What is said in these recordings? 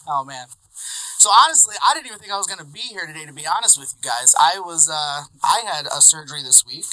Oh man. So honestly, I didn't even think I was gonna be here today. To be honest with you guys, I had a surgery this week.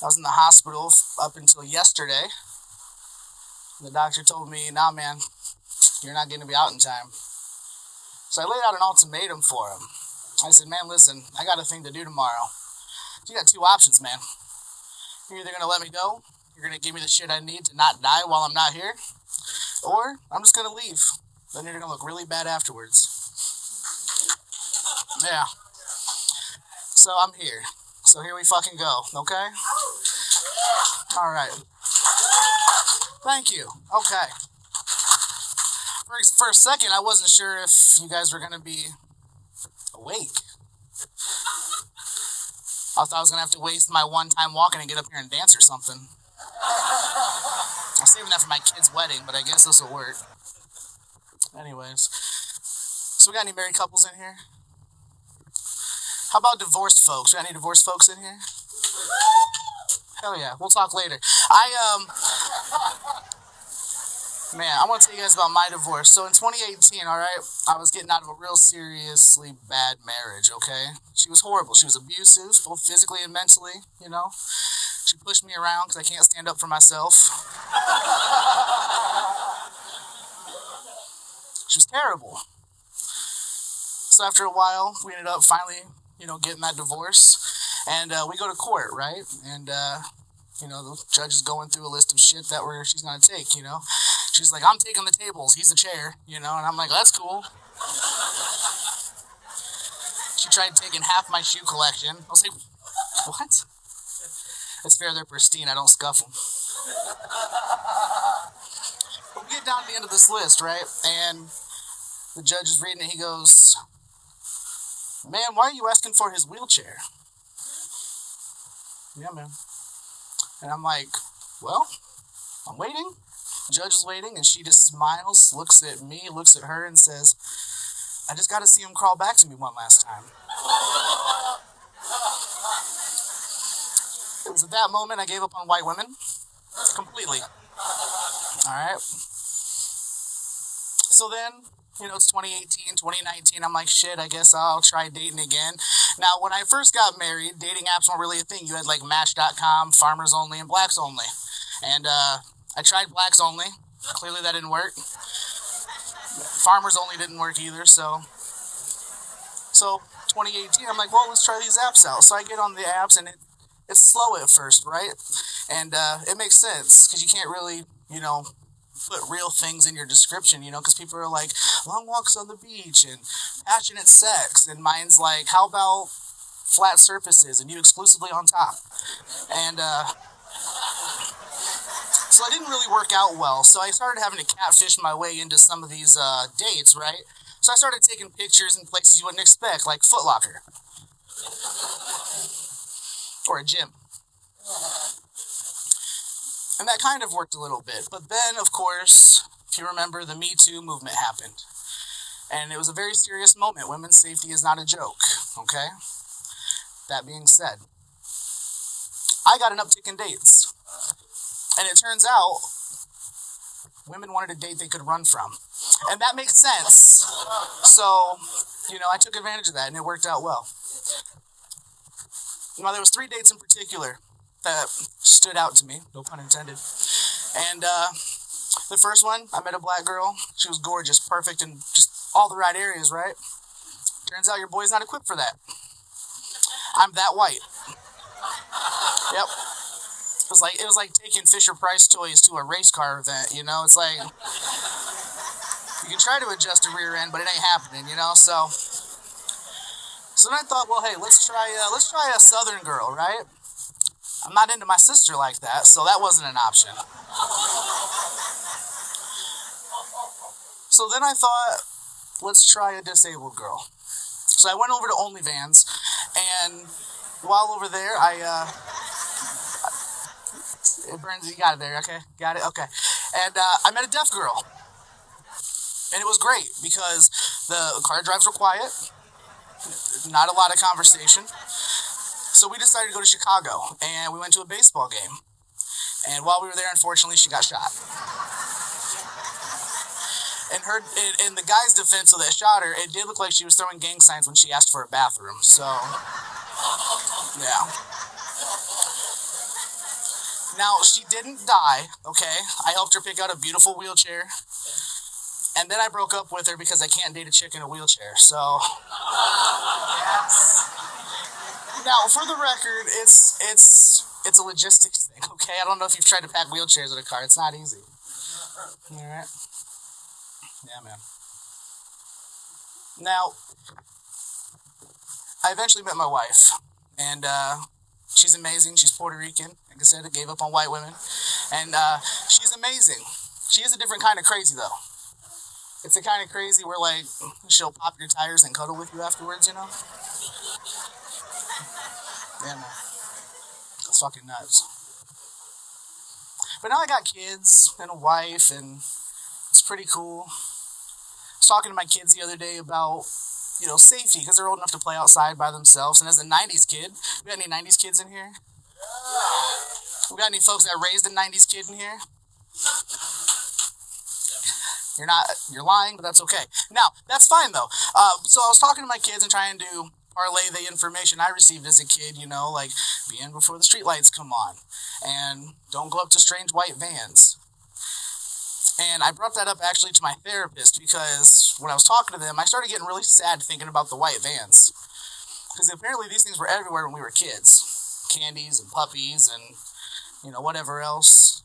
I was in the hospital up until yesterday. The doctor told me, "Nah, man, you're not gonna be out in time." So I laid out an ultimatum for him. I said, "Man, listen, I got a thing to do tomorrow. You got two options, man. You're either gonna let me go, you're gonna give me the shit I need to not die while I'm not here, or I'm just gonna leave. Then you're gonna look really bad afterwards." Yeah. So I'm here. So here we fucking go, okay? Alright. Thank you. Okay. For a second, I wasn't sure if you guys were gonna be awake. I thought I was gonna have to waste my one time walking and get up here and dance or something. I'm saving that for my kid's wedding, but I guess this will work. Anyways. So we got any married couples in here? How about divorced folks? We got any divorced folks in here? Hell yeah. We'll talk later. Man, I want to tell you guys about my divorce. So in 2018, all right, I was getting out of a real seriously bad marriage, okay? She was horrible. She was abusive, both physically and mentally, you know? She pushed me around because I can't stand up for myself. She was terrible. So after a while, we ended up finally, getting that divorce. And we go to court, right? And, the judge is going through a list of shit that she's going to take, She's like, "I'm taking the tables. He's the chair," and I'm like, "That's cool." She tried taking half my shoe collection. I was like, "What?" It's fair, they're pristine. I don't scuff them. But we get down to the end of this list, right? And the judge is reading it. He goes, "Man, why are you asking for his wheelchair?" "Yeah, man." And I'm like, "Well, I'm waiting." The judge is waiting, and she just smiles, looks at me, looks at her, and says, "I just got to see him crawl back to me one last time." It was at that moment I gave up on white women. Completely. Alright? So then, it's 2018, 2019. I'm like, shit, I guess I'll try dating again. Now, when I first got married, dating apps weren't really a thing. You had like Match.com, Farmers Only, and Blacks Only. And I tried Blacks Only. Clearly that didn't work. Farmers Only didn't work either, so 2018, I'm like, well, let's try these apps out. So I get on the apps, and it's slow at first, right? And it makes sense, because you can't really, put real things in your description, because people are like, long walks on the beach, and passionate sex, and mine's like, how about flat surfaces, and you exclusively on top? And so it didn't really work out well. So I started having to catfish my way into some of these dates, right? So I started taking pictures in places you wouldn't expect, like Foot Locker. Or a gym. And that kind of worked a little bit. But then, of course, if you remember, the Me Too movement happened. And it was a very serious moment. Women's safety is not a joke, okay? That being said, I got an uptick in dates. And it turns out, women wanted a date they could run from. And that makes sense. So, I took advantage of that, and it worked out well. Now, there was 3 dates in particular that stood out to me, no pun intended. And the first one, I met a black girl. She was gorgeous, perfect, in just all the right areas, right? Turns out your boy's not equipped for that. I'm that white. Yep. It was like taking Fisher-Price toys to a race car event, It's like, you can try to adjust a rear end, but it ain't happening, So then I thought, well, hey, let's try a southern girl, right? I'm not into my sister like that, so that wasn't an option. So then I thought, let's try a disabled girl. So I went over to OnlyFans, and while over there, it burns. You got it there, okay? Got it, okay. And I met a deaf girl, and it was great because the car drives were quiet, not a lot of conversation. So we decided to go to Chicago, and we went to a baseball game. And while we were there, unfortunately, she got shot. In the guy's defense of that shot her, it did look like she was throwing gang signs when she asked for a bathroom. So, yeah. Now, she didn't die, okay? I helped her pick out a beautiful wheelchair. And then I broke up with her because I can't date a chick in a wheelchair. So, yes. Now, for the record, it's a logistics thing, okay? I don't know if you've tried to pack wheelchairs in a car. It's not easy. All right. Yeah, man. Now, I eventually met my wife, and she's amazing. She's Puerto Rican. Like I said, I gave up on white women, and she's amazing. She is a different kind of crazy, though. It's the kind of crazy where, like, she'll pop your tires and cuddle with you afterwards, you know? Yeah, man. It's fucking nuts. But now I got kids and a wife, and it's pretty cool. I was talking to my kids the other day about, safety, because they're old enough to play outside by themselves. And as a 90s kid, we got any 90s kids in here? We got any folks that raised a 90s kid in here? You're lying, but that's okay. Now, that's fine, though. So I was talking to my kids and trying to parlay the information I received as a kid, like, be in before the streetlights come on, and don't go up to strange white vans. And I brought that up actually to my therapist because when I was talking to them, I started getting really sad thinking about the white vans. Because apparently these things were everywhere when we were kids. Candies and puppies and, whatever else.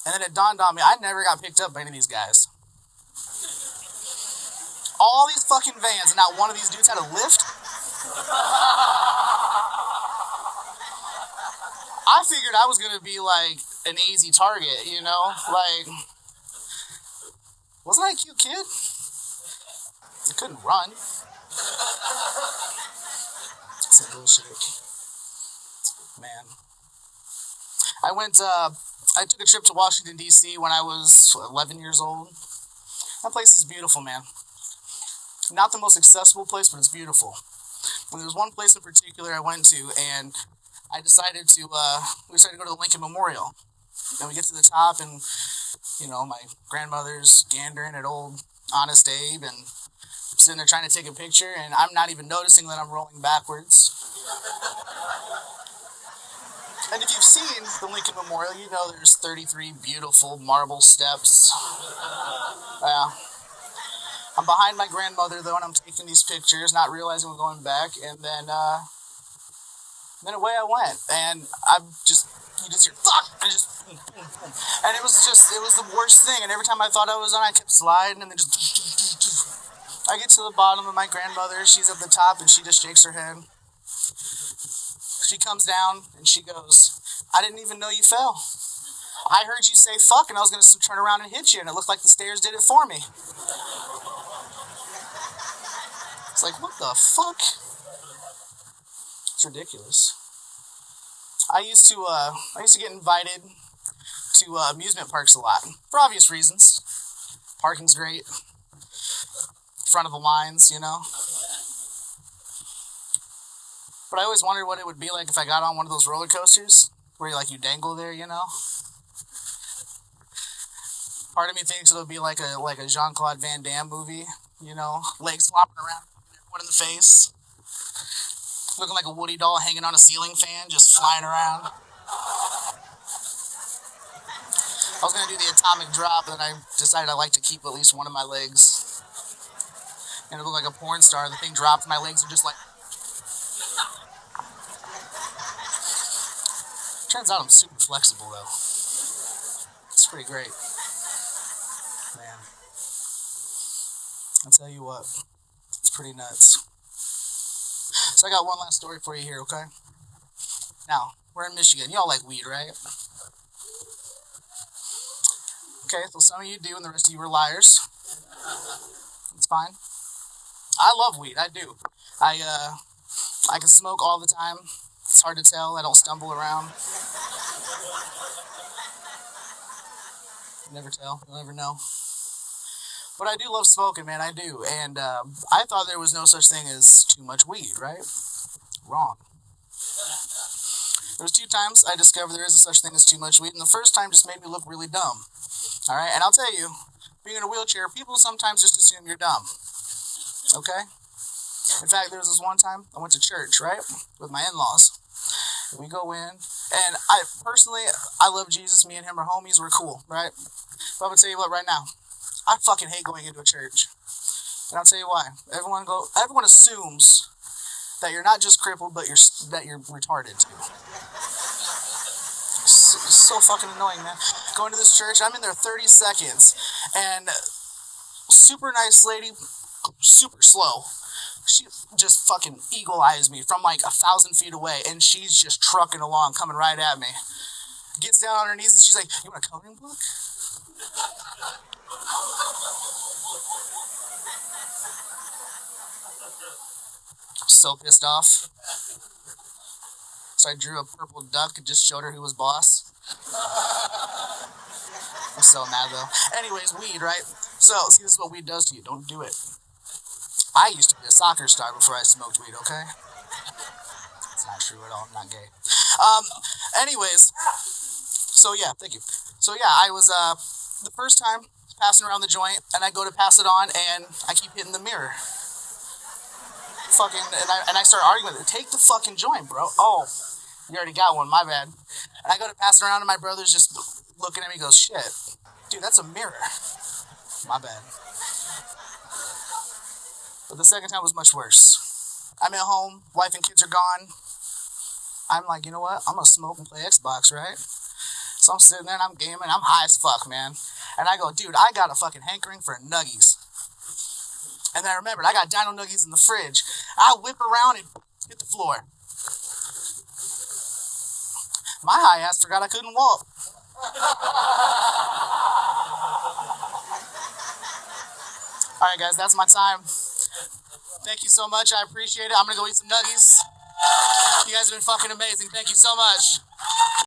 And then it dawned on me, I never got picked up by any of these guys. All these fucking vans, and not one of these dudes had a lift? I figured I was going to be, like, an easy target, Like, wasn't I a cute kid? I couldn't run. Some bullshit. Man. I took a trip to Washington, D.C. when I was 11 years old. That place is beautiful, man. Not the most accessible place, but it's beautiful. And there was one place in particular I went to, and I decided to go to the Lincoln Memorial. And we get to the top, and, my grandmother's gandering at old Honest Abe, and I'm sitting there trying to take a picture, and I'm not even noticing that I'm rolling backwards. And if you've seen the Lincoln Memorial, there's 33 beautiful marble steps. I'm behind my grandmother, though, and I'm taking these pictures, not realizing we're going back, and then away I went, and you just hear, fuck, and just, boom, boom, boom. And it was the worst thing, and every time I thought I was on, I kept sliding, and then I get to the bottom of my grandmother, she's at the top, and she just shakes her head. She comes down, and she goes, I didn't even know you fell. I heard you say fuck, and I was going to turn around and hit you, and it looked like the stairs did it for me. It's like, what the fuck? It's ridiculous. I used to get invited to amusement parks a lot, for obvious reasons. Parking's great. Front of the lines, But I always wondered what it would be like if I got on one of those roller coasters where you dangle there, Part of me thinks it'll be like a Jean-Claude Van Damme movie, legs flopping around, everyone in the face, looking like a Woody doll hanging on a ceiling fan, just flying around. I was gonna do the atomic drop, and I decided I like to keep at least one of my legs. And it looked like a porn star. The thing dropped, my legs were just like. Turns out I'm super flexible, though. It's pretty great. Man. I'll tell you what. It's pretty nuts. So I got one last story for you here, okay? Now, we're in Michigan. Y'all like weed, right? Okay, so some of you do, and the rest of you are liars. It's fine. I love weed. I do. I can smoke all the time. It's hard to tell. I don't stumble around. You never tell. You'll never know. But I do love smoking, man. I do. And I thought there was no such thing as too much weed, right? Wrong. There was 2 times I discovered there is a such thing as too much weed, and the first time just made me look really dumb. All right? And I'll tell you, being in a wheelchair, people sometimes just assume you're dumb. Okay? In fact, there was this one time I went to church, right? With my in-laws. We go in, and I love Jesus. Me and him are homies. We're cool, right? But I'm gonna tell you what right now. I fucking hate going into a church. And I'll tell you why. Everyone assumes that you're not just crippled, but that you're retarded too. So fucking annoying, man. Going to this church, I'm in there 30 seconds, and super nice lady, super slow. She just fucking eagle eyes me from like 1,000 feet away, and she's just trucking along, coming right at me. Gets down on her knees, and she's like, "You want a coloring book?" So pissed off. So I drew a purple duck and just showed her who was boss. I'm so mad though. Anyways, weed, right? So, see, this is what weed does to you. Don't do it. I used to be a soccer star before I smoked weed, okay? It's not true at all. I'm not gay. Anyways, so yeah, thank you. So yeah, I was, the first time passing around the joint, and I go to pass it on, and I keep hitting the mirror. Fucking, and I start arguing with it. Take the fucking joint, bro. Oh, you already got one, my bad. And I go to pass it around, and my brother's just looking at me, goes, "Shit, dude, that's a mirror." My bad. But the second time was much worse. I'm at home, wife and kids are gone. I'm like, you know what? I'm gonna smoke and play Xbox, right? So I'm sitting there and I'm gaming. I'm high as fuck, man. And I go, dude, I got a fucking hankering for nuggies. And then I remembered, I got Dino Nuggies in the fridge. I whip around and hit the floor. My high ass forgot I couldn't walk. Alright guys, that's my time. Thank you so much, I appreciate it. I'm gonna go eat some nuggies. You guys have been fucking amazing. Thank you so much.